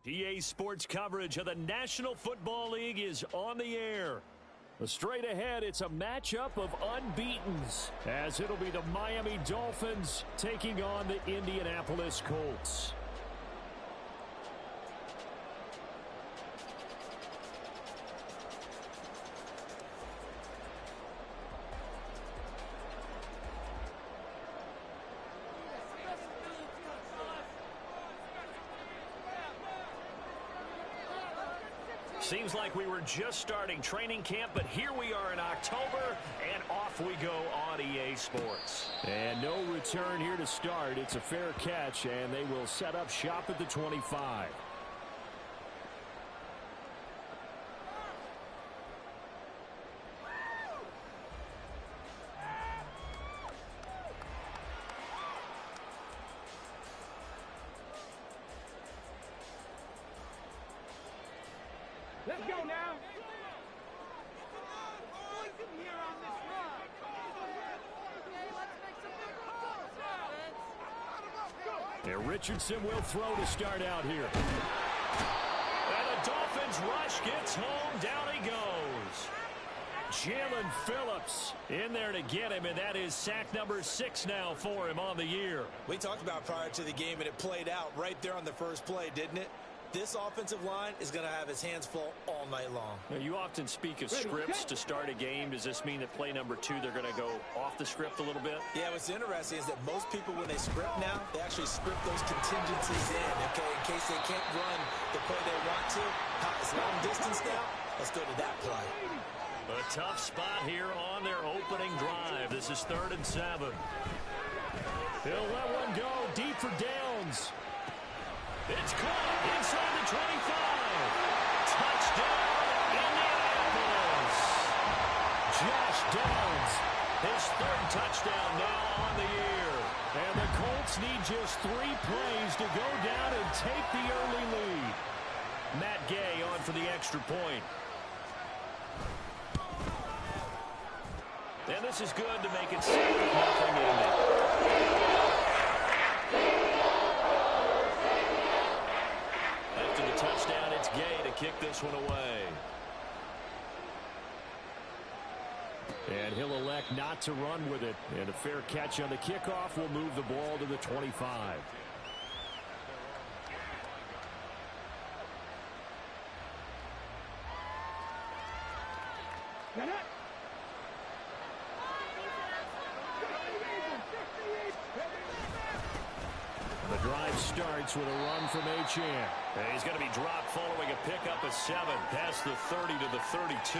EA Sports coverage of the National Football League is on the air. Straight ahead, it's a matchup of unbeatens, as it'll be the Miami Dolphins taking on the Indianapolis Colts. Seems like we were just starting training camp, but here we are in October, and off we go on EA Sports. And no return here to start. It's a fair catch, and they will set up shop at the 25. Let's go now. And Richardson will throw to start out here. And the Dolphins rush gets home. Down he goes. Jalen Phillips in there to get him, and that is sack number 6 now for him on the year. We talked about prior to the game, and it played out right there on the first play, didn't it? This offensive line is going to have his hands full all night long. Now, you often speak of scripts to start a game. Does this mean that play number 2, they're going to go off the script a little bit? Yeah, what's interesting is that most people, when they script now, they actually script those contingencies in, okay, in case they can't run the play they want to. It's long distance now. Let's go to that play. A tough spot here on their opening drive. This is 3rd and 7. He'll let one go deep for Downs. It's caught inside the 25. Touchdown, Indianapolis. Josh Downs, his 3rd touchdown now on the year. And the Colts need just 3 plays to go down and take the early lead. Matt Gay on for the extra point. And this is good to make it 7-0 Indy. After the touchdown, it's Gay to kick this one away. And he'll elect not to run with it. And a fair catch on the kickoff will move the ball to the 25. The drive starts with a run from Achane. And he's going to be dropped following a pickup of 7 past the 30 to the 32.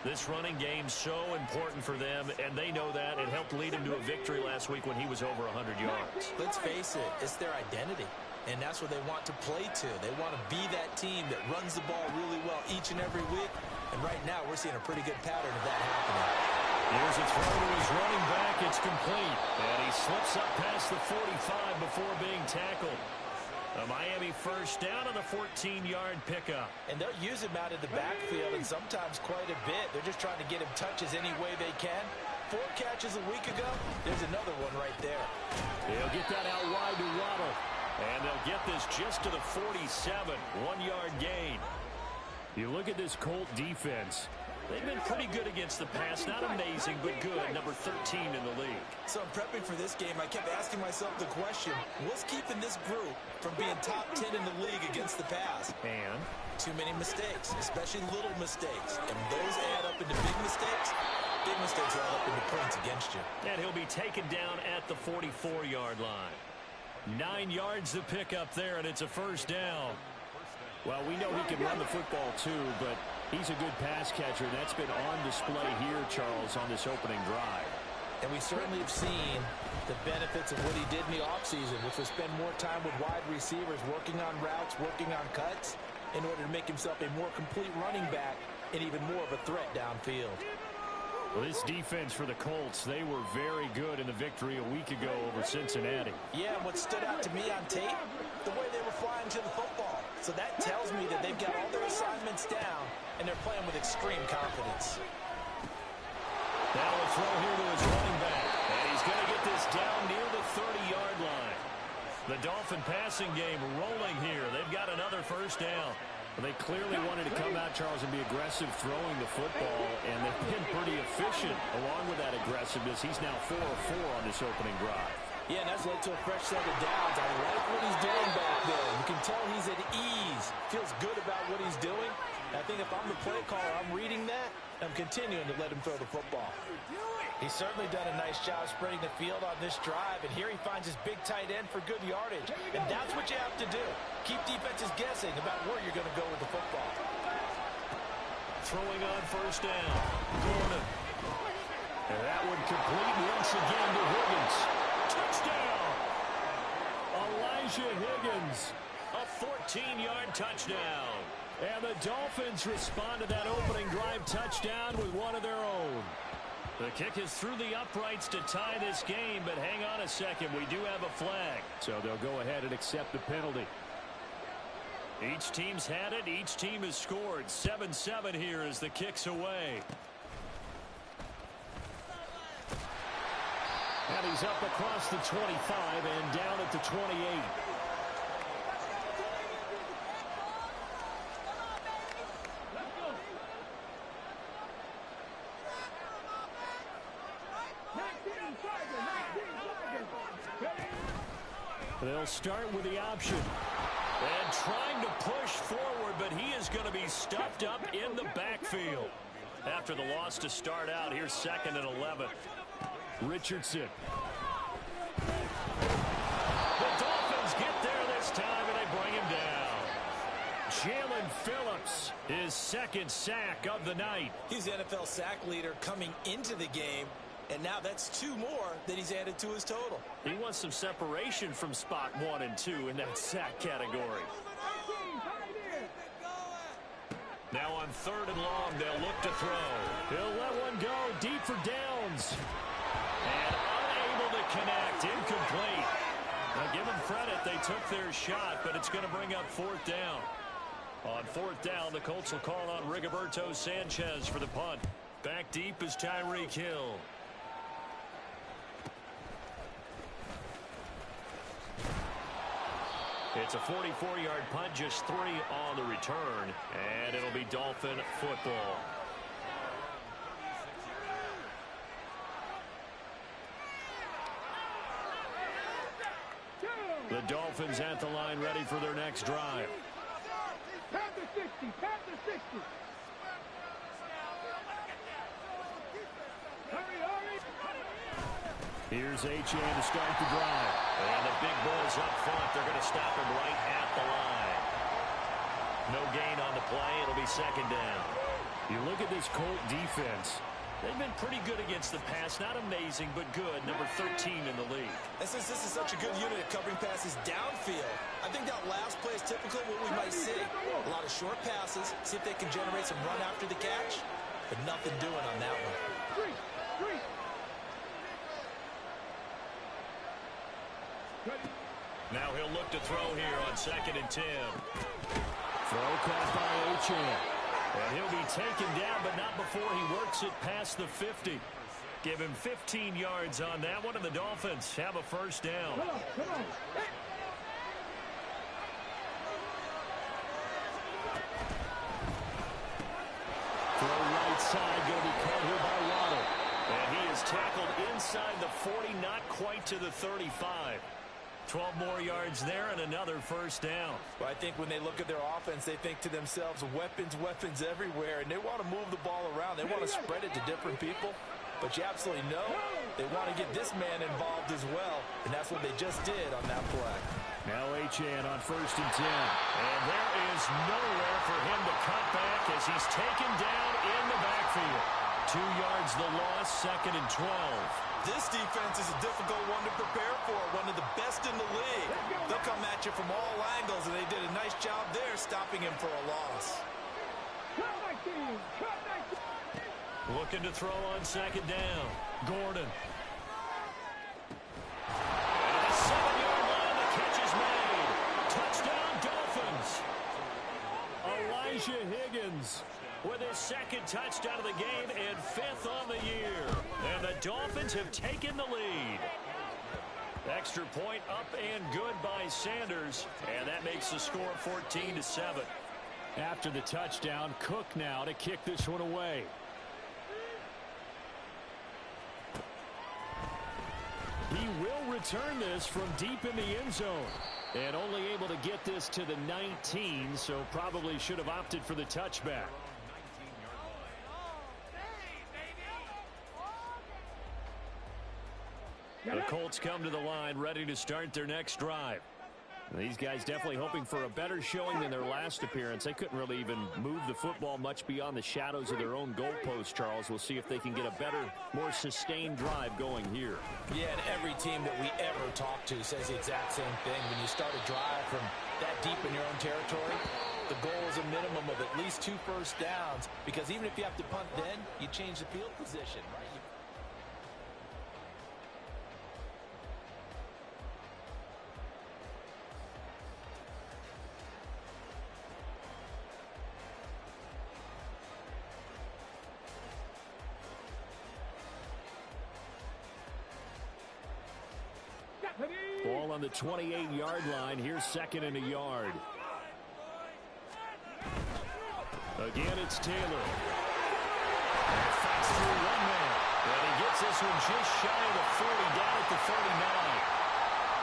This running game's so important for them, and they know that. It helped lead him to a victory last week when he was over 100 yards. Let's face it, it's their identity, and that's what they want to play to. They want to be that team that runs the ball really well each and every week, and right now we're seeing a pretty good pattern of that happening. Here's a throw to his running back. It's complete, and he slips up past the 45 before being tackled. A Miami first down on the 14-yard pickup. And they'll use him out of the backfield, and sometimes quite a bit. They're just trying to get him touches any way they can. 4 catches a week ago. There's another one right there. They'll get that out wide to Waddle. And they'll get this just to the 47, 1-yard gain. You look at this Colt defense. They've been pretty good against the pass. Not amazing, but good. Number 13 in the league. So I'm prepping for this game. I kept asking myself the question, what's keeping this group from being top 10 in the league against the pass? And? Too many mistakes, especially little mistakes. And those add up into big mistakes. Big mistakes add up into points against you. And he'll be taken down at the 44-yard line. 9 yards to pick up there, and it's a first down. Well, we know he can run the football too, but he's a good pass catcher. That's been on display here, Charles, on this opening drive. And we certainly have seen the benefits of what he did in the offseason, which was spend more time with wide receivers, working on routes, working on cuts, in order to make himself a more complete running back and even more of a threat downfield. Well, this defense for the Colts, they were very good in the victory a week ago over Cincinnati. Yeah, and what stood out to me on tape, the way they were flying to the football. So that tells me that they've got all their assignments down, and they're playing with extreme confidence. Now a throw here to his running back. And he's going to get this down near the 30-yard line. The Dolphin passing game rolling here. They've got another first down. They clearly wanted to come out, Charles, and be aggressive throwing the football, and they've been pretty efficient along with that aggressiveness. He's now 4 of 4 on this opening drive. Yeah, and that's led to a fresh set of downs. I like what he's doing back there. You can tell he's at ease. Feels good about what he's doing. I think if I'm the play caller, I'm reading that. I'm continuing to let him throw the football. He's certainly done a nice job spreading the field on this drive, and here he finds his big tight end for good yardage. And that's what you have to do. Keep defenses guessing about where you're going to go with the football. Throwing on first down. Gordon. And that one complete once again to Higgins. Touchdown! Elijah Higgins. A 14-yard touchdown. And the Dolphins respond to that opening drive touchdown with one of their own. The kick is through the uprights to tie this game, but hang on a second. We do have a flag. So they'll go ahead and accept the penalty. Each team's had it. Each team has scored. 7-7 here as the kick's away. And he's up across the 25 and down at the 28. They'll start with the option. And trying to push forward, but he is going to be stuffed up in the backfield. After the loss to start out, here's 2nd and 11. Richardson. The Dolphins get there this time, and they bring him down. Jalen Phillips, his 2nd sack of the night. He's the NFL sack leader coming into the game, and now that's 2 more that he's added to his total. He wants some separation from spot 1 and 2 in that sack category. Now on 3rd and long, they'll look to throw. He'll let one go deep for downs. And unable to connect. Incomplete. Now give them credit. They took their shot, but it's going to bring up 4th down. On 4th down, the Colts will call on Rigoberto Sanchez for the punt. Back deep is Tyreek Hill. It's a 44-yard punt, just 3 on the return, and it'll be Dolphin football. The Dolphins at the line, ready for their next drive. Panther 60, Panther 60. Hurry, hurry. Here's Achane to start the drive. And the big boys up front, they're going to stop him right at the line. No gain on the play. It'll be 2nd down. You look at this Colt defense. They've been pretty good against the pass. Not amazing, but good. Number 13 in the league. And since this is such a good unit at covering passes downfield, I think that last play is typical of what we might see. A lot of short passes, see if they can generate some run after the catch, but nothing doing on that one. Now he'll look to throw here on 2nd and 10. Throw caught by Achane. And he'll be taken down, but not before he works it past the 50. Give him 15 yards on that one, and the Dolphins have a first down. Come on. Throw right side, going to be caught here by Waddle. And he is tackled inside the 40, not quite to the 35. 12 more yards there and another first down. Well, I think when they look at their offense, they think to themselves, weapons everywhere, and they want to move the ball around. They want to spread it to different people, but you absolutely know they want to get this man involved as well, and that's what they just did on that play. Now Achane on 1st and 10. And there is nowhere for him to cut back as he's taken down in the backfield. 2 yards the loss, 2nd and 12. This defense is a difficult one to prepare for, one of the best in the league. They'll come at you from all angles, and they did a nice job there stopping him for a loss. Looking to throw on 2nd down. Gordon. And at the 7-yard line, the catch is made. Touchdown, Dolphins. Elijah Higgins with his 2nd touchdown of the game and 5th on the year. And the Dolphins have taken the lead. extra point up and good by Sanders. And that makes the score 14-7. After the touchdown, Cook now to kick this one away. He will return this from deep in the end zone. And only able to get this to the 19, so probably should have opted for the touchback. The Colts come to the line ready to start their next drive. These guys definitely hoping for a better showing than their last appearance. They couldn't really even move the football much beyond the shadows of their own goalpost, Charles. We'll see if they can get a better, more sustained drive going here. Yeah, and every team that we ever talk to says the exact same thing. When you start a drive from that deep in your own territory, the goal is a minimum of at least 2 first downs, because even if you have to punt then, you change the field position, right? Ball on the 28-yard line. Here's second and a yard. Again, it's Taylor. Fights through one man. And he gets this one just shy of the 40, down at the 39.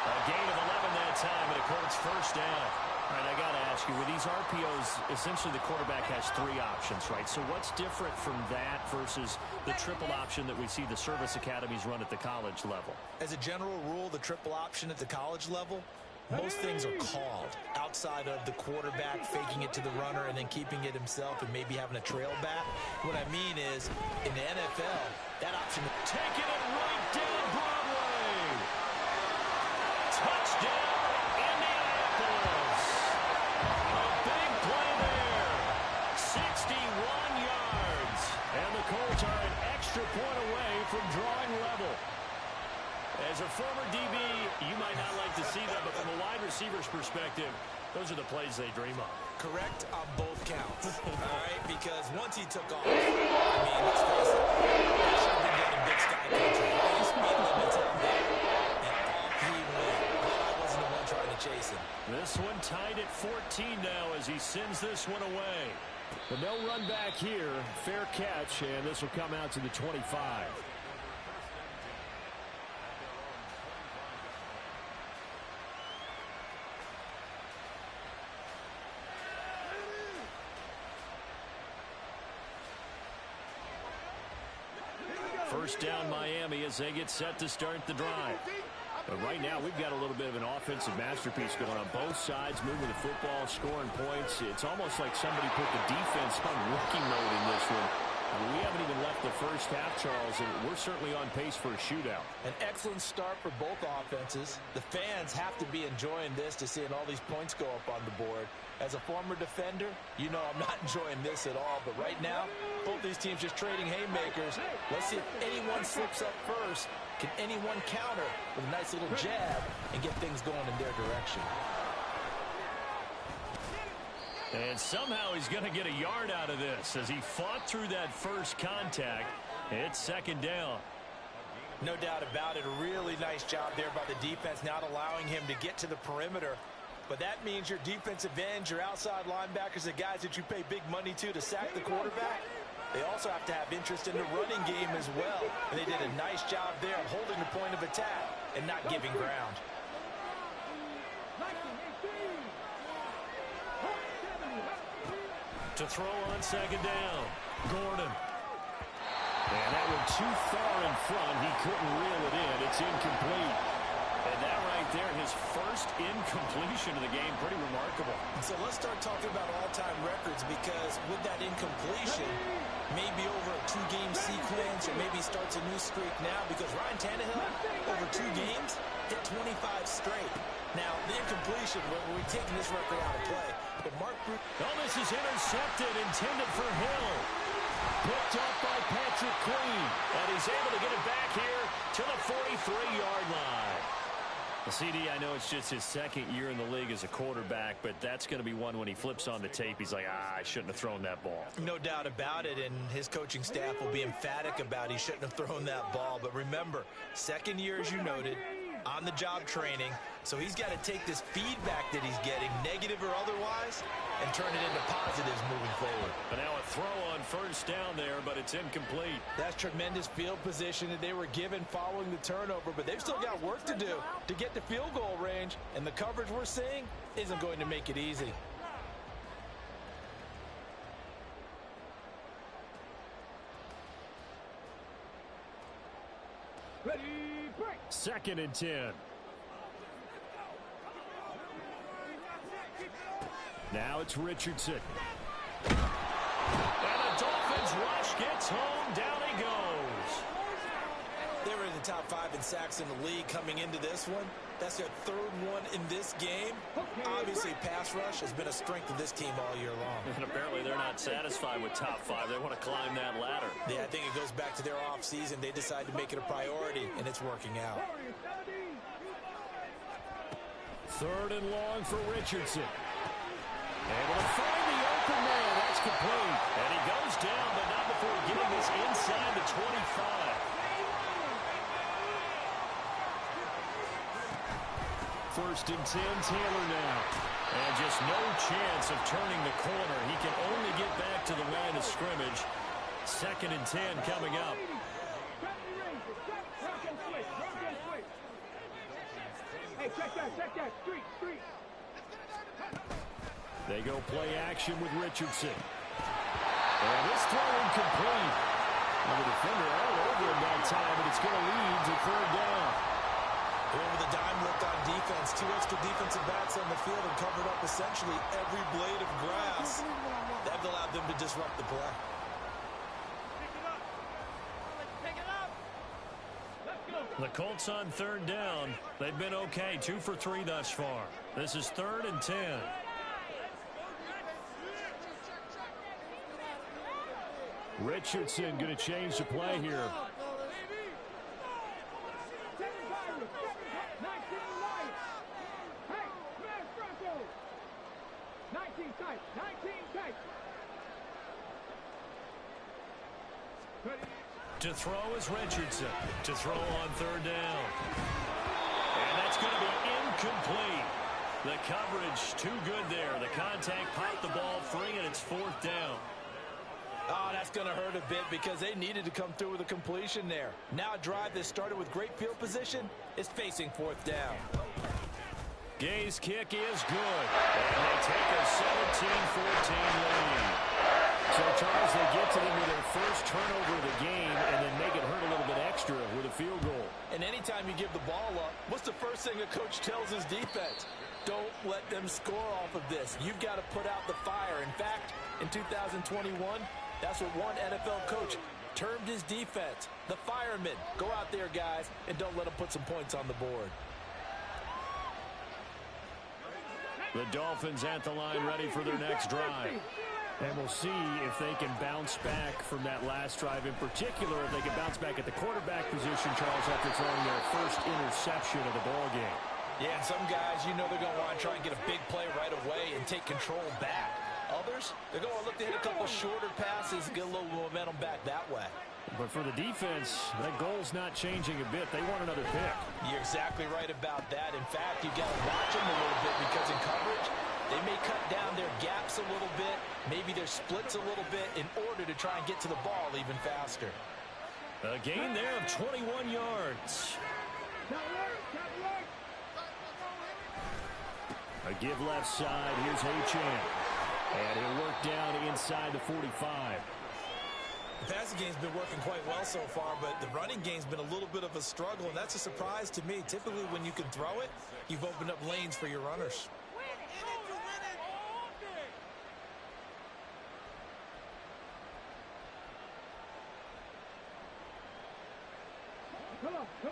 A gain of 11 that time, and a Colts first down. All right, I got to ask you, with these RPOs, essentially the quarterback has 3 options, right? So what's different from that versus the triple option that we see the service academies run at the college level? As a general rule, the triple option at the college level, most things are called outside of the quarterback faking it to the runner and then keeping it himself and maybe having a trail back. What I mean is, in the NFL, that option... Taking it right down Broadway. Touchdown, Indianapolis. A big play there. 61 yards. And the Colts are an extra point away from drawing level. As a former DB, you might not like to see that, but from a wide receiver's perspective, those are the plays they dream of. Correct on both counts, all right? Because once he took off, I mean, let's face it, he should have been getting big sky country. His speed limits out there, and off he went. But I wasn't the one trying to chase him. This one tied at 14 now as he sends this one away. But no run back here. Fair catch, and this will come out to the 25. First down Miami as they get set to start the drive. But right now, we've got a little bit of an offensive masterpiece going on both sides, moving the football, scoring points. It's almost like somebody put the defense on rookie mode in this one. I mean, we haven't even left the first half, Charles, and we're certainly on pace for a shootout. An excellent start for both offenses. The fans have to be enjoying this to seeing all these points go up on the board. As a former defender, you know I'm not enjoying this at all. But right now, both these teams just trading haymakers. Let's see if anyone slips up first. Can anyone counter with a nice little jab and get things going in their direction? And somehow he's going to get a yard out of this as he fought through that first contact. It's second down. No doubt about it. A really nice job there by the defense, not allowing him to get to the perimeter. But that means your defensive ends, your outside linebackers, the guys that you pay big money to sack the quarterback, they also have to have interest in the running game as well. And they did a nice job there of holding the point of attack and not giving ground. To throw on second down, Gordon. And that one too far in front. He couldn't reel it in. It's incomplete. And that right there, his first incompletion of the game, pretty remarkable. So let's start talking about all-time records, because with that incompletion, maybe over a 2-game sequence, or maybe starts a new streak now, because Ryan Tannehill, over 2 games, hit 25 straight. Now, the incompletion, we're taking this record out of play. But Mark Bruce... Oh, this is intercepted, intended for Hill. Picked up by Patrick Queen. And he's able to get it back here to the 43-yard line. The CD, I know it's just his second year in the league as a quarterback, but that's going to be one when he flips on the tape. He's like, I shouldn't have thrown that ball. No doubt about it, and his coaching staff will be emphatic about he shouldn't have thrown that ball. But remember, second year, as you noted, on-the-job training. So he's got to take this feedback that he's getting, negative or otherwise, and turn it into positives moving forward. But now a throw on first down there, but it's incomplete. That's tremendous field position that they were given following the turnover, but they've still got work to do to get to field goal range, and the coverage we're seeing isn't going to make it easy. Second and 10. Now it's Richardson. And the Dolphins rush gets home. Down he goes. They were in the top 5 in sacks in the league coming into this one. That's their third one in this game. Obviously, pass rush has been a strength of this team all year long. And apparently they're not satisfied with top 5. They want to climb that ladder. Yeah, I think it goes back to their offseason. They decided to make it a priority, and it's working out. Third and long for Richardson. Able to find the open man. That's complete. And he goes down, but not before getting this inside the 25. First and 10, Taylor now. And just no chance of turning the corner. He can only get back to the line of scrimmage. Second and 10 coming up. Hey, check that. Street. They go play action with Richardson. And this throw incomplete. And the defender all over him that time, but it's going to lead to third down. With a dime look on defense, 2 extra defensive backs on the field and covered up essentially every blade of grass. That allowed them to disrupt the play. The Colts on third down. They've been okay, 2 for 3 thus far. This is third and 10. Richardson going to change the play here. To throw is Richardson. To throw on third down. And that's going to be incomplete. The coverage too good there. The contact popped the ball free, and it's fourth down. Oh, that's going to hurt a bit because they needed to come through with a completion there. Now a drive that started with great field position is facing fourth down. Gay's kick is good. And they take a 17-14 lead. So, Charles, they get to them with their first turnover of the game and then make it hurt a little bit extra with a field goal. And anytime you give the ball up, what's the first thing a coach tells his defense? Don't let them score off of this. You've got to put out the fire. In fact, in 2021, that's what one NFL coach termed his defense. The firemen. Go out there, guys, and don't let them put some points on the board. The Dolphins at the line ready for their next drive. And we'll see if they can bounce back from that last drive. In particular, if they can bounce back at the quarterback position, Charles, after throwing their first interception of the ball game. Yeah, and some guys, you know they're going to want to try and get a big play right away and take control back. Others, they're going to look to hit a couple shorter passes and get a little momentum back that way. But for the defense, that goal's not changing a bit. They want another pick. You're exactly right about that. In fact, you got to watch them a little bit because in coverage, they may cut down their gaps a little bit, maybe their splits a little bit in order to try and get to the ball even faster. A gain there of 21 yards. A give left side. Here's Achane. And he'll work down inside the 45. The passing game's been working quite well so far, but the running game's been a little bit of a struggle, and that's a surprise to me. Typically, when you can throw it, you've opened up lanes for your runners.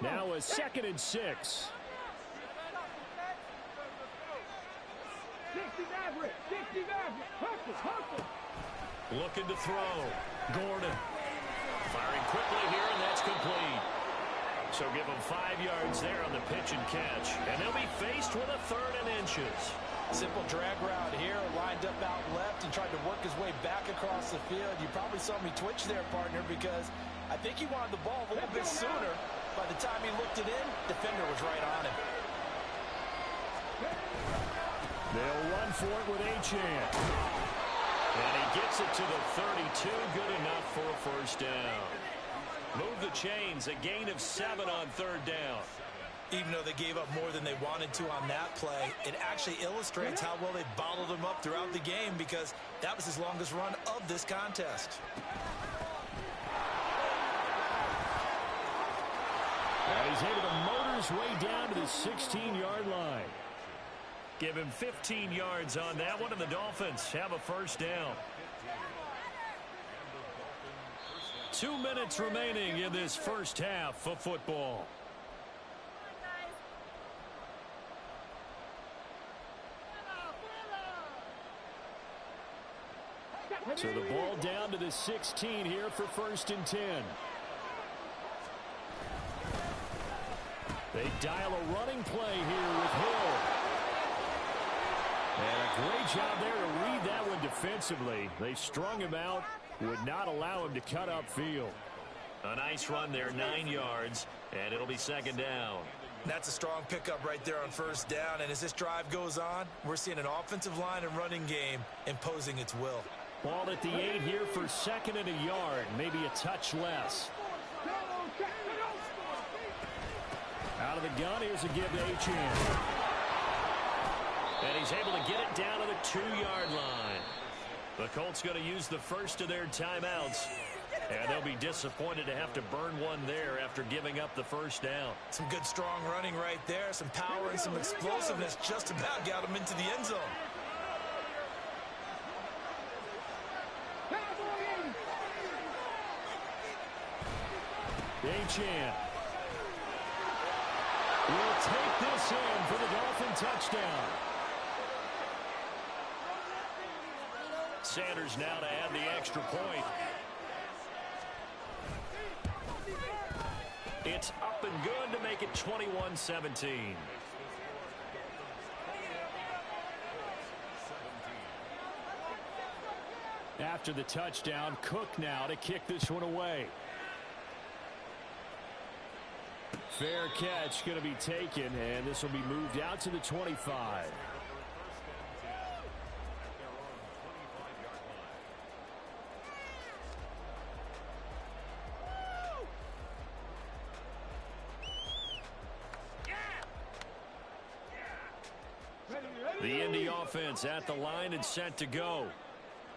Now a 2nd and 6. Looking to throw. Gordon. Firing quickly here, and that's complete. So give him 5 yards there on the pitch and catch. And they'll be faced with a 3rd and inches. Simple drag route here, lined up out left and tried to work his way back across the field. You probably saw me twitch there, partner, because I think he wanted the ball a little bit sooner. By the time he looked it in, defender was right on him. They'll run for it with Achane. And he gets it to the 32. Good enough for a first down. Move the chains. A gain of 7 on third down. Even though they gave up more than they wanted to on that play, it actually illustrates how well they bottled him up throughout the game because that was his longest run of this contest. And he's able to motor his way down to the 16-yard line. Give him 15 yards on that one, and the Dolphins have a first down. 2 minutes remaining in this first half of football. So the ball down to the 16 here for 1st and 10. They dial a running play here with Hill. And a great job there to read that one defensively. They strung him out, would not allow him to cut upfield. A nice run there, 9 yards, and it'll be second down. That's a strong pickup right there on first down, and as this drive goes on, we're seeing an offensive line and running game imposing its will. Ball at the 8 here for 2nd and a yard, maybe a touch less. Out of the gun, here's a give to Achane. And he's able to get it down to the 2-yard line. The Colts going to use the first of their timeouts. And they'll be disappointed to have to burn one there after giving up the first down. Some good strong running right there. Some power and some explosiveness just about got him into the end zone. Achane will take this in for the Dolphin touchdown. Sanders now to add the extra point. It's up and good to make it 21-17. After the touchdown, Cook now to kick this one away. Fair catch going to be taken, and this will be moved out to the 25. The Indy offense at the line and set to go.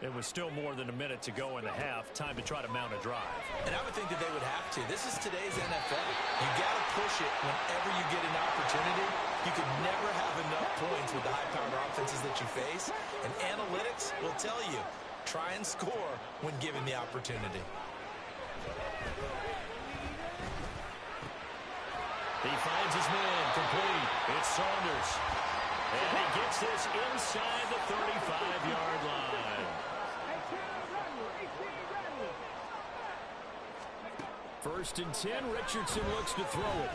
It was still more than a minute to go in the half. Time to try to mount a drive. And I would think that they would have to. This is today's NFL. You got to push it whenever you get an opportunity. You can never have enough points with the high-powered offenses that you face. And analytics will tell you, try and score when given the opportunity. He finds his man complete. It's Saunders. And he gets this inside the 35-yard line. First and 10, Richardson looks to throw it.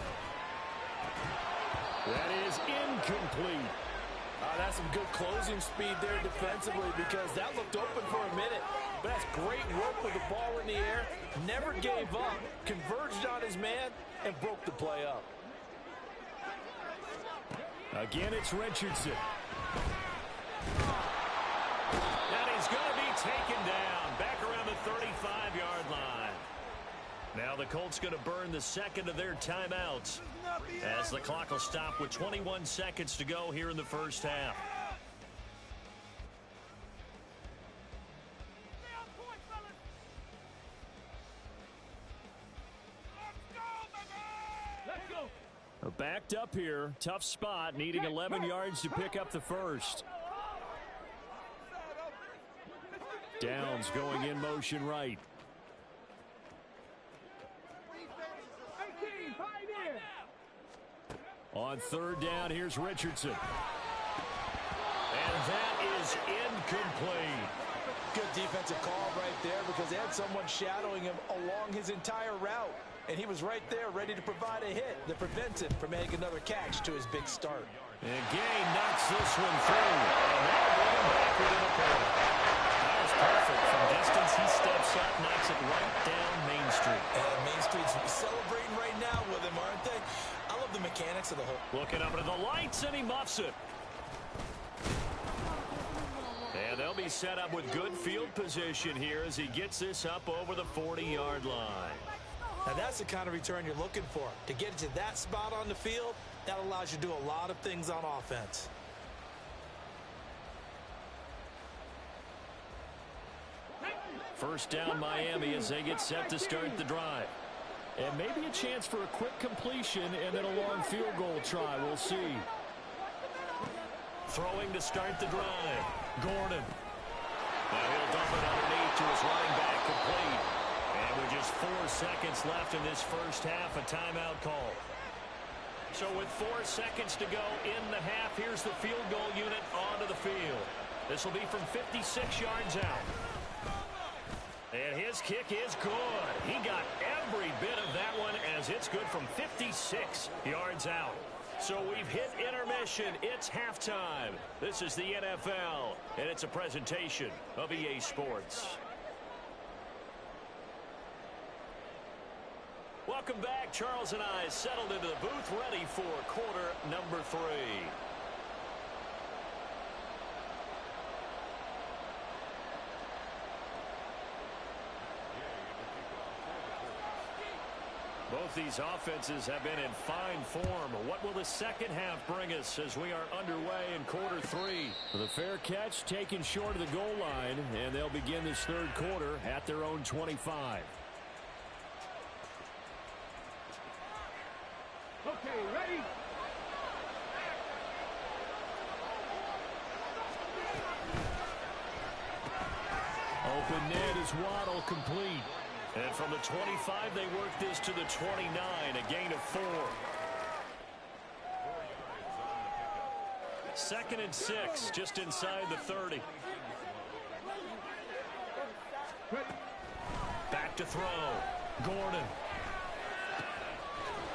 That is incomplete. That's some good closing speed there defensively because that looked open for a minute. But that's great work with the ball in the air. Never gave up, converged on his man, and broke the play up. Again, it's Richardson. And he's going to be taken down back around the 35-yard line. Now the Colts going to burn the second of their timeouts as the clock will stop with 21 seconds to go here in the first half. Backed up here, tough spot, needing 11 yards to pick up the first. Downs going in motion right. On third down, here's Richardson. And that is incomplete. Good defensive call right there because they had someone shadowing him along his entire route. And he was right there ready to provide a hit that prevents him from making another catch to his big start. And Gay knocks this one through. And that'll bring him back within a play. That was perfect. From distance, he steps up, knocks it right down Main Street. And Main Street's celebrating right now with him Looking up into the lights, and he muffs it. And they'll be set up with good field position here as he gets this up over the 40-yard line. Now that's the kind of return you're looking for. To get to that spot on the field, that allows you to do a lot of things on offense. First down Miami as they get set to start the drive. And maybe a chance for a quick completion and then a long field goal try. We'll see. Throwing to start the drive. Gordon. Now he'll dump it underneath to his running back, complete. And with just 4 seconds left in this first half, a timeout call. So with 4 seconds to go in the half, here's the field goal unit onto the field. This will be from 56 yards out. And his kick is good. He got every bit of that one as it's good from 56 yards out. So we've hit intermission. It's halftime. This is the NFL, and it's a presentation of EA Sports. Welcome back. Charles and I settled into the booth, ready for quarter number 3. Both these offenses have been in fine form. What will the second half bring us as we are underway in quarter 3? The fair catch taken short of the goal line, and they'll begin this third quarter at their own 25. Okay, ready? Open net is Waddle, complete. And from the 25, they work this to the 29, a gain of 4. 2nd and 6, just inside the 30. Back to throw. Gordon.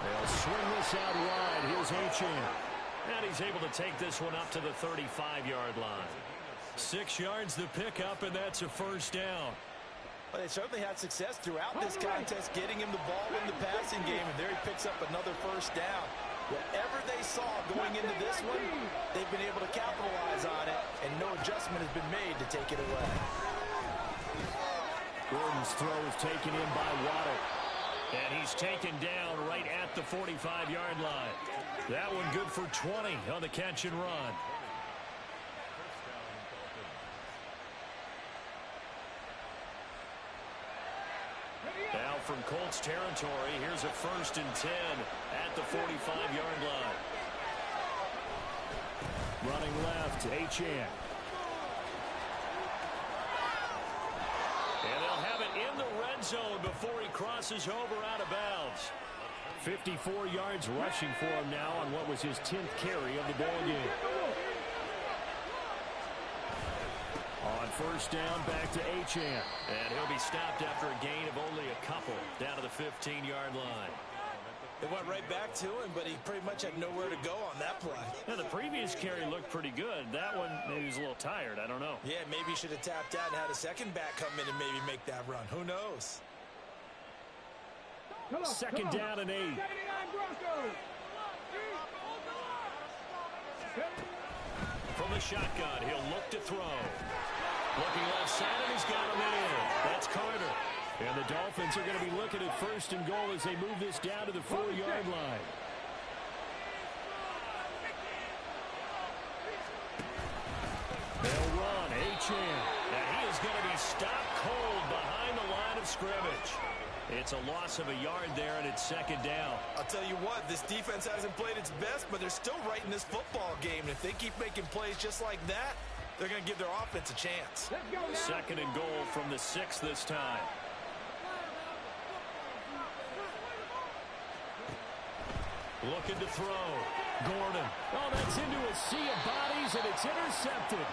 They'll swing this out wide. Here's Achane. And he's able to take this one up to the 35-yard line. 6 yards the pickup, and that's a first down. Well, they certainly had success throughout this contest, getting him the ball in the passing game, and there he picks up another first down. Whatever they saw going into this one, they've been able to capitalize on it, and no adjustment has been made to take it away. Gordon's throw is taken in by Waddle. And he's taken down right at the 45-yard line. That one good for 20 on the catch and run. Now from Colts territory, here's a 1st and 10 at the 45-yard line. Running left, Achane. And they'll have it in the red zone before he crosses over out of bounds. 54 yards rushing for him now on what was his 10th carry of the ball game. On first down, back to Achane. And he'll be stopped after a gain of only a couple down to the 15-yard line. They went right back to him, but he pretty much had nowhere to go on that play. Now, the previous carry looked pretty good. That one, maybe he was a little tired. I don't know. Yeah, maybe he should have tapped out and had a second back come in and maybe make that run. Who knows? Second down and 8. From the shotgun, he'll look to throw. Looking left side, and he's got him in. That's Carter. And the Dolphins are going to be looking at 1st and goal as they move this down to the 4-yard line. They'll run. Achane. And he is going to be stopped cold behind the line of scrimmage. It's a loss of a yard there, and it's 2nd down. I'll tell you what, this defense hasn't played its best, but they're still right in this football game. And if they keep making plays just like that, they're going to give their offense a chance. 2nd and goal from the 6 this time. Looking to throw. Gordon. Oh, that's into a sea of bodies, and it's intercepted.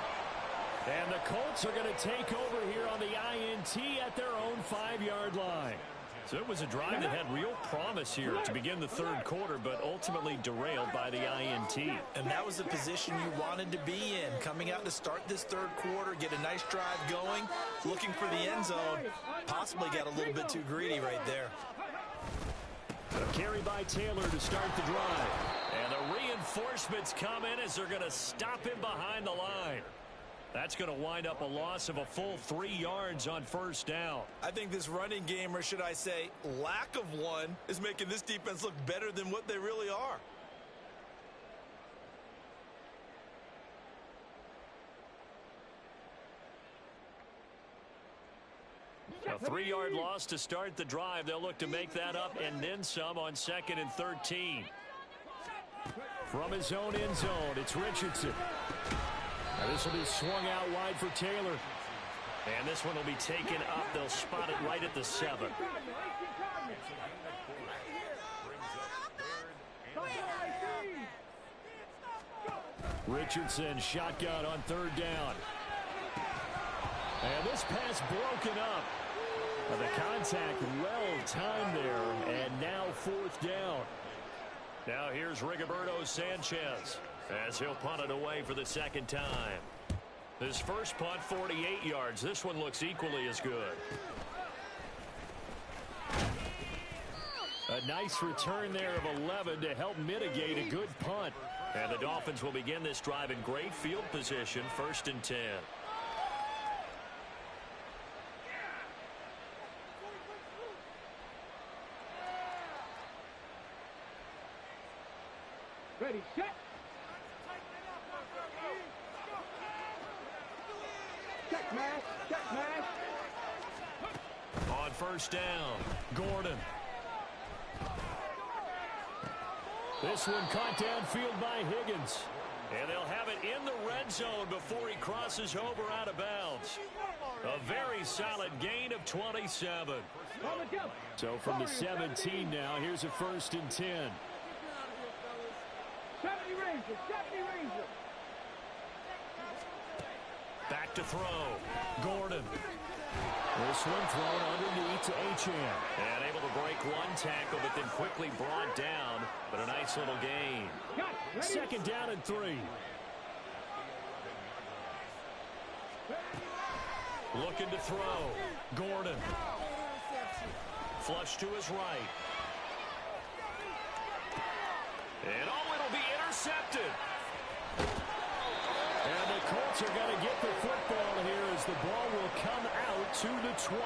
And the Colts are going to take over here on the INT at their own 5-yard line. So it was a drive that had real promise here to begin the third quarter, but ultimately derailed by the INT. And that was the position you wanted to be in. Coming out to start this third quarter, get a nice drive going, looking for the end zone. Possibly got a little bit too greedy right there. A carry by Taylor to start the drive. And a reinforcement Reinforcements come in as they're going to stop him behind the line. That's going to wind up a loss of a full 3 yards on first down. I think this running game, or should I say lack of one, is making this defense look better than what they really are. A 3-yard loss to start the drive. They'll look to make that up and then some on 2nd and 13. From his own end zone, it's Richardson. This will be swung out wide for Taylor. And this one will be taken up. They'll spot it right at the 7. Richardson shotgun on 3rd down. And this pass broken up. The contact well timed there, and now 4th down. Now here's Rigoberto Sanchez as he'll punt it away for the 2nd time. His first punt, 48 yards. This one looks equally as good. A nice return there of 11 to help mitigate a good punt. And the Dolphins will begin this drive in great field position, 1st and 10. Ready, set. Check mash, check mash. On 1st down, Gordon. This one caught downfield by Higgins. And they'll have it in the red zone before he crosses over out of bounds. A very solid gain of 27. So from the 17 now, here's a 1st and 10. 70 Ranger, 70 Ranger. Back to throw. Gordon. This one thrown underneath to Achane. And able to break one tackle, but then quickly brought down. But a nice little gain. 2nd down and 3. Looking to throw. Gordon. Flush to his right. And it'll be intercepted. And the Colts are going to get the football here as the ball will come out to the 20.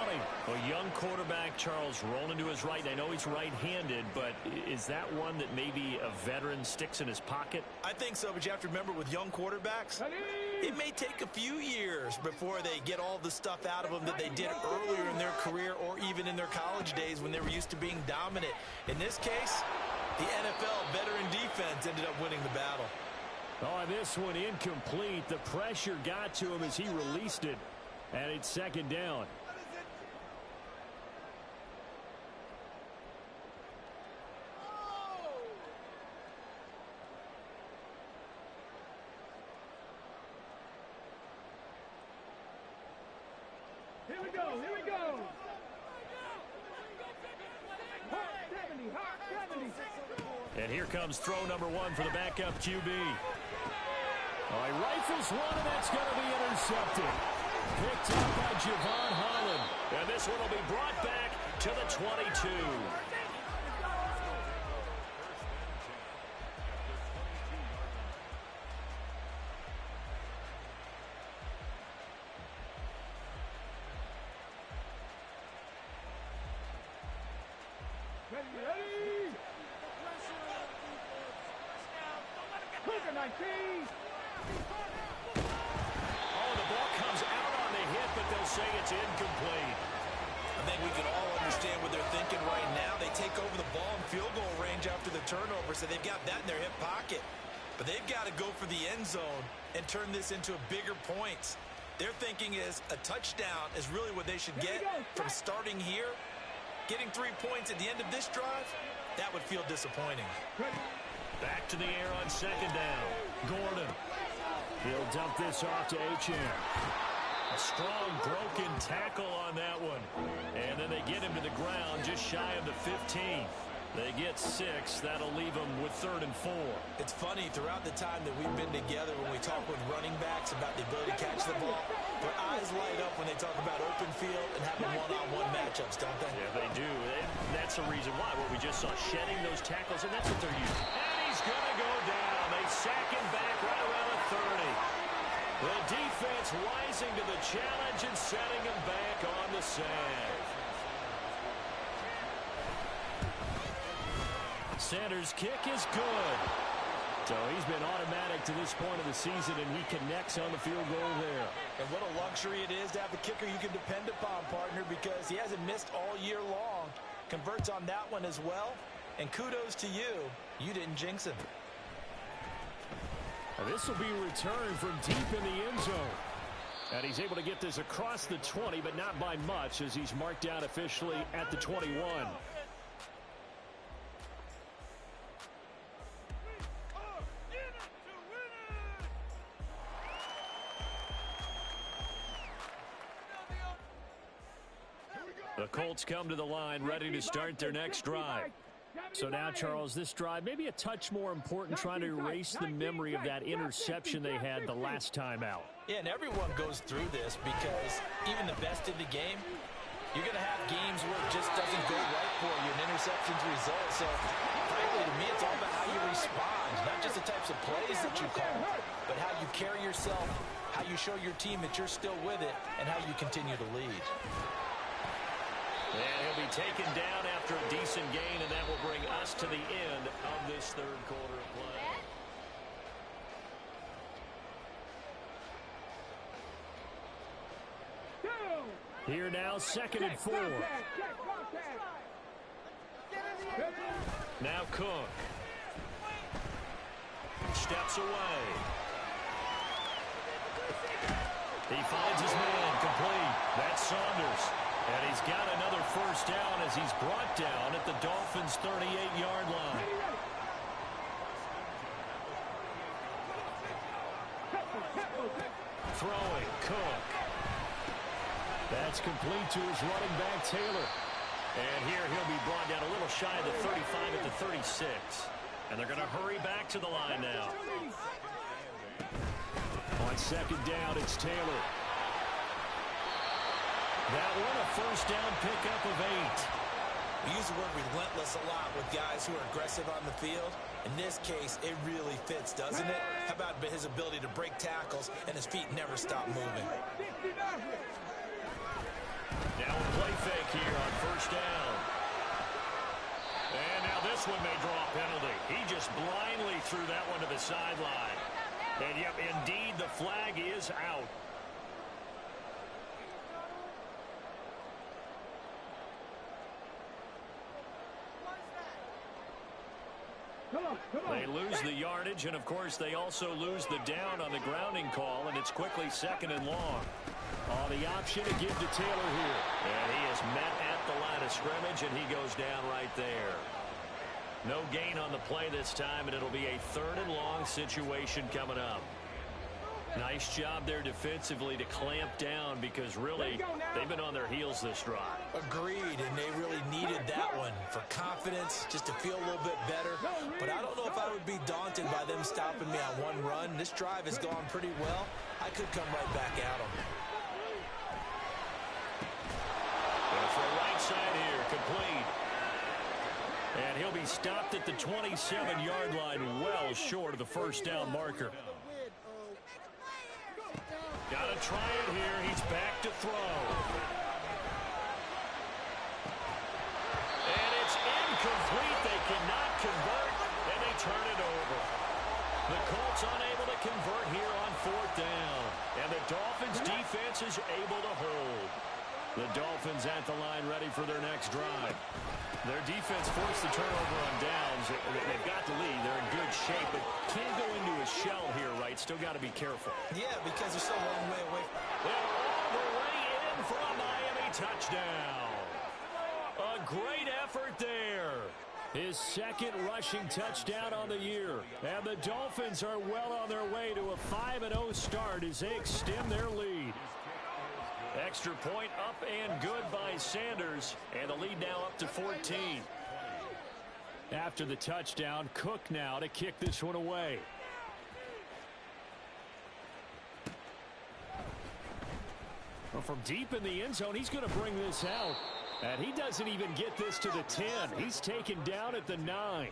A young quarterback, Charles, rolling to his right. I know he's right-handed, but is that one that maybe a veteran sticks in his pocket? I think so, but you have to remember with young quarterbacks, it may take a few years before they get all the stuff out of them that they did earlier in their career or even in their college days when they were used to being dominant. In this case, the NFL veteran defense ended up winning the battle. Oh, and this one incomplete. The pressure got to him as he released it. And it's 2nd down. Here we go, here we go. Hot 70, hot 70. And here comes throw number 1 for the backup QB. Oh, he rifles one, and that's going to be intercepted. Picked up by Javon Holland. And this one will be brought back to the 22. Ready. Cougar 19. Oh, the ball comes out on the hit, but they'll say it's incomplete. I think we can all understand what they're thinking right now. They take over the ball in field goal range after the turnover, so they've got that in their hip pocket. But they've got to go for the end zone and turn this into bigger points. Their thinking is a touchdown is really what they should get from starting here. Getting 3 points at the end of this drive, that would feel disappointing. Back to the air on 2nd down. Gordon. He'll dump this off to Achane. A strong broken tackle on that one. And then they get him to the ground just shy of the 15. They get 6. That'll leave them with 3rd and 4. It's funny, throughout the time that we've been together, when we talk with running backs about the ability to catch the ball, their eyes light up when they talk about open field and having one-on-one matchups, don't they? Yeah, they do. And that's the reason why. What we just saw, shedding those tackles, and that's what they're using. And he's going to go down. They they sack him back right around the 30. The defense rising to the challenge and setting him back on the sand. Sanders' kick is good. So he's been automatic to this point of the season, and he connects on the field goal there. And what a luxury it is to have a kicker you can depend upon, partner, because he hasn't missed all year long. Converts on that one as well. And kudos to you. You didn't jinx him. This will be returned from deep in the end zone. And he's able to get this across the 20, but not by much, as he's marked down officially at the 21. The Colts come to the line ready to start their next drive. So now, Charles, this drive maybe a touch more important, trying to erase the memory of that interception they had the last time out. Yeah, and everyone goes through this because even the best in the game, you're going to have games where it just doesn't go right for you, and interceptions result. So, frankly, to me, it's all about how you respond, not just the types of plays that you call, but how you carry yourself, how you show your team that you're still with it, and how you continue to lead. And he'll be taken down after a decent gain, and that will bring us to the end of this third quarter of play. Here now, 2nd and 4. Now Cook. Steps away. He finds his man complete. That's Saunders. And he's got another first down as he's brought down at the Dolphins' 38-yard line. Throwing, Cook. That's complete to his running back, Taylor. And here he'll be brought down a little shy of the 35 at the 36. And they're going to hurry back to the line now. On 2nd down, it's Taylor. That one a first down pickup of 8. We use the word relentless a lot with guys who are aggressive on the field. In this case, it really fits, doesn't it? How about his ability to break tackles and his feet never stop moving? Now a play fake here on first down. And now this one may draw a penalty. He just blindly threw that one to the sideline. And yep, indeed, the flag is out. They lose the yardage, and of course they also lose the down on the grounding call, and it's quickly 2nd and long. The option to give to Taylor here. And he is met at the line of scrimmage, and he goes down right there. No gain on the play this time, and it'll be a 3rd and long situation coming up. Nice job there defensively to clamp down, because really they've been on their heels this drive. Agreed, and they really needed that one for confidence, just to feel a little bit better. But I don't know if I would be daunted by them stopping me on one run. This drive has gone pretty well. I could come right back at them. For a right side here, complete. And he'll be stopped at the 27-yard line, well short of the first down marker. Got to try it here. He's back to throw. And it's incomplete. They cannot convert, and they turn it over. The Colts unable to convert here on 4th down. And the Dolphins defense is able to hold. The Dolphins at the line ready for their next drive. Their defense forced the turnover on downs. They've got the lead. They're in good shape, but can't go into a shell here, right? Still got to be careful. Yeah, because they're so long way away. They're all the way in for a Miami touchdown. A great effort there. His 2nd rushing touchdown on the year. And the Dolphins are well on their way to a 5-0 start as they extend their lead. Extra point up and good by Sanders, and the lead now up to 14. After the touchdown, Cook now to kick this one away. Well, from deep in the end zone, he's going to bring this out. And he doesn't even get this to the 10. He's taken down at the 9.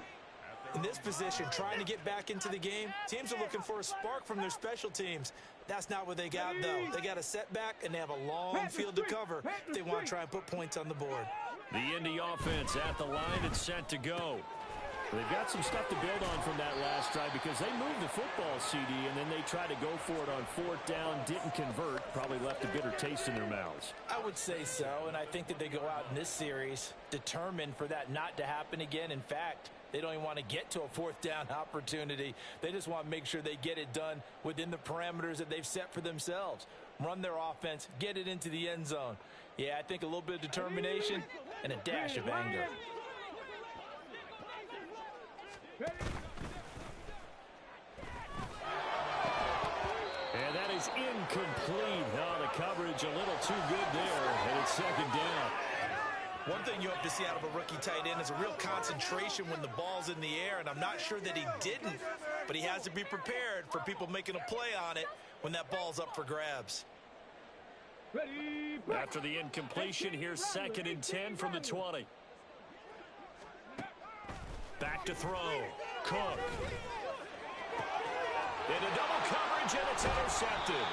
In this position, trying to get back into the game, teams are looking for a spark from their special teams. That's not what they got, though. They got a setback, and they have a long field to cover if they want to try and put points on the board. The Indy offense at the line and set to go. They've got some stuff to build on from that last drive because they moved the football, CD, and then they tried to go for it on fourth down, didn't convert, probably left a bitter taste in their mouths. I would say so, and I think that they go out in this series determined for that not to happen again. In fact, they don't even want to get to a fourth down opportunity. They just want to make sure they get it done within the parameters that they've set for themselves. Run their offense, get it into the end zone. Yeah, I think a little bit of determination and a dash of anger. And that is incomplete. Oh, the coverage a little too good there, and it's second down. One thing you have to see out of a rookie tight end is a real concentration when the ball's in the air, and I'm not sure that he didn't, but he has to be prepared for people making a play on it when that ball's up for grabs. After the incompletion, here's 2nd and 10 from the 20. Back to throw. Cook. Into double coverage, and it's intercepted.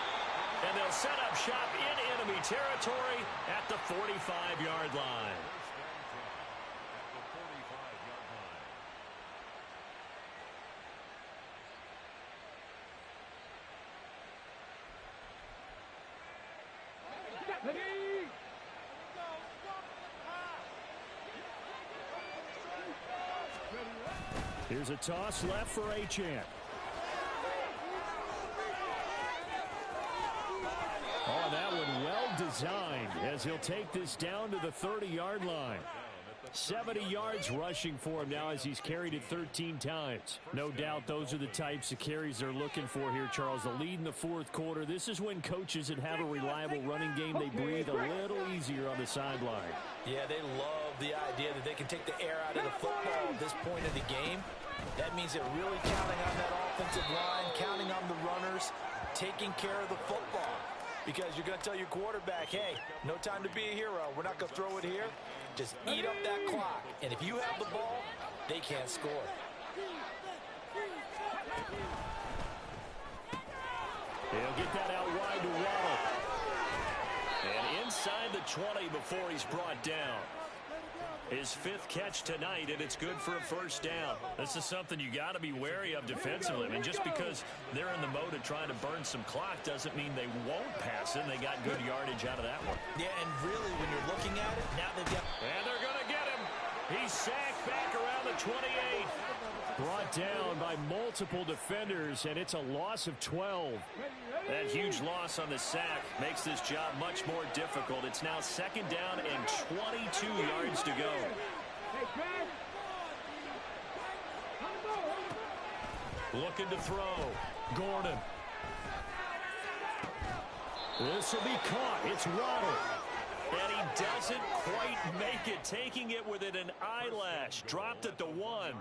And they'll set up shop in enemy territory at the 45-yard line. Here's a toss left for Achane. Oh, that one well designed as he'll take this down to the 30-yard line. 70 yards rushing for him now as he's carried it 13 times. No doubt those are the types of carries they're looking for here, Charles. The lead in the fourth quarter. This is when coaches that have a reliable running game, they breathe a little easier on the sideline. Yeah, they love the idea that they can take the air out of the football at this point in the game. That means they're really counting on that offensive line, counting on the runners, taking care of the football. Because you're going to tell your quarterback, hey, no time to be a hero. We're not going to throw it here. Just eat up that clock. And if you have the ball, they can't score. He'll get that out wide to Waddle. And inside the 20 before he's brought down. His 5th catch tonight, and it's good for a first down. This is something you got to be wary of defensively. I mean, just because they're in the mode of trying to burn some clock doesn't mean they won't pass it. And they got good yardage out of that one. Yeah, and really, when you're looking at it, now they've got... And they're going to get him. He's sacked back around the 28. Brought down by multiple defenders, and it's a loss of 12. That huge loss on the sack makes this job much more difficult. It's now 2nd down and 22 yards to go. Looking to throw. Gordon. This will be caught. It's Waddle. And he doesn't quite make it, taking it within an eyelash. Dropped at the 1.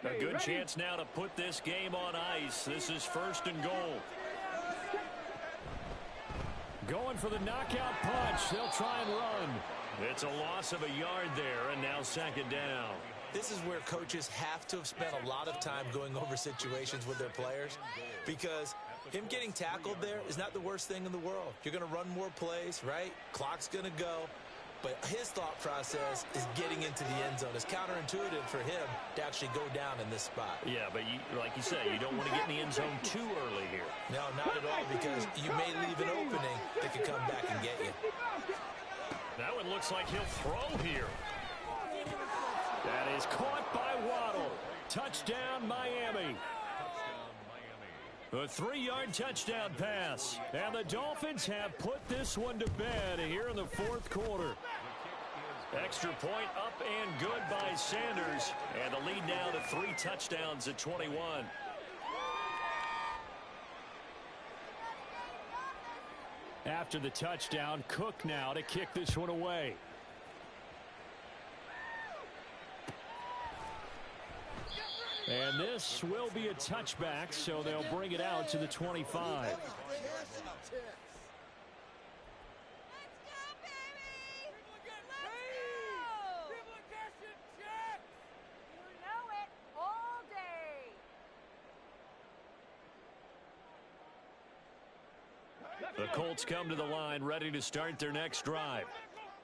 A good chance now to put this game on ice. This is 1st and goal. Going for the knockout punch. They'll try and run. It's a loss of a yard there, and now 2nd down. This is where coaches have to have spent a lot of time going over situations with their players, because him getting tackled there is not the worst thing in the world. You're going to run more plays, right? Clock's going to go. But his thought process is getting into the end zone. It's counterintuitive for him to actually go down in this spot. Yeah, but like you say, you don't want to get in the end zone too early here. No, not at all, because you may leave an opening that could come back and get you. That one looks like he'll throw here. That is caught by Waddle. Touchdown, Miami. A 3-yard touchdown pass. And the Dolphins have put this one to bed here in the fourth quarter. Extra point up and good by Sanders. And the lead now to 3 touchdowns at 21. After the touchdown, Cook now to kick this one away. And this will be a touchback, so they'll bring it out to the 25. The Colts come to the line ready to start their next drive.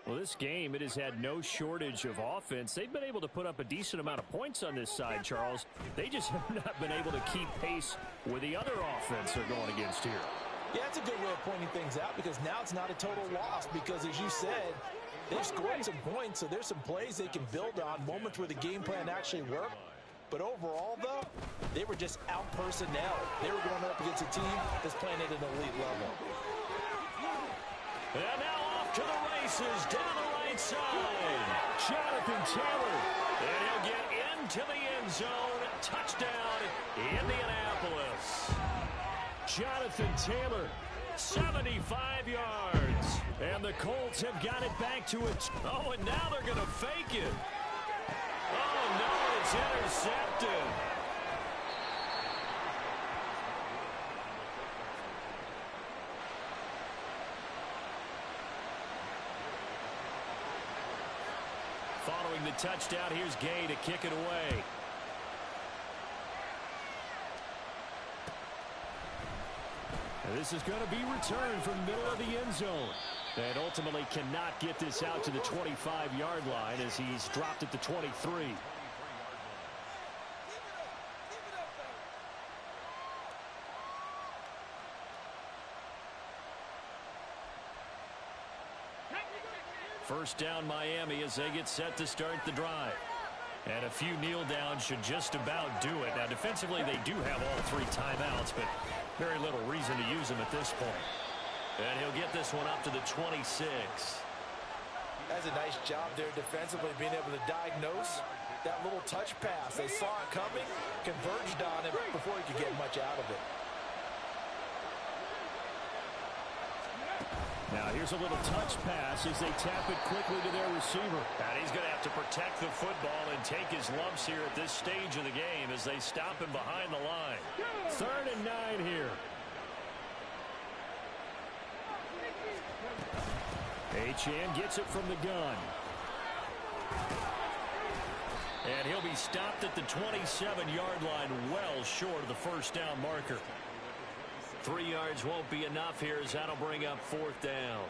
Well, this game, it has had no shortage of offense. They've been able to put up a decent amount of points on this side, Charles. They just have not been able to keep pace with the other offense they're going against here. Yeah, that's a good way of pointing things out because now it's not a total loss because, as you said, they've scored some points, so there's some plays they can build on, moments where the game plan actually worked. But overall, though, they were just out-personnel. They were going up against a team that's playing at an elite level. And now off to the races down the right side. Jonathan Taylor. And he'll get into the end zone. Touchdown, Indianapolis. Jonathan Taylor, 75 yards. And the Colts have got it back to it. Oh, and now they're going to fake it. Oh, no, it's intercepted. Following the touchdown, here's Gay to kick it away. And this is going to be returned from the middle of the end zone. And ultimately cannot get this out to the 25-yard line as he's dropped at the 23. First down Miami as they get set to start the drive. And a few kneel downs should just about do it. Now defensively they do have all 3 timeouts, but very little reason to use them at this point. And he'll get this one up to the 26. That's a nice job there defensively, being able to diagnose that little touch pass. They saw it coming, converged on it before he could get much out of it. Now here's a little touch pass as they tap it quickly to their receiver. And he's going to have to protect the football and take his lumps here at this stage of the game as they stop him behind the line. 3rd and 9 here. Achane gets it from the gun. And he'll be stopped at the 27-yard line, well short of the first down marker. 3 yards won't be enough here as that'll bring up 4th down.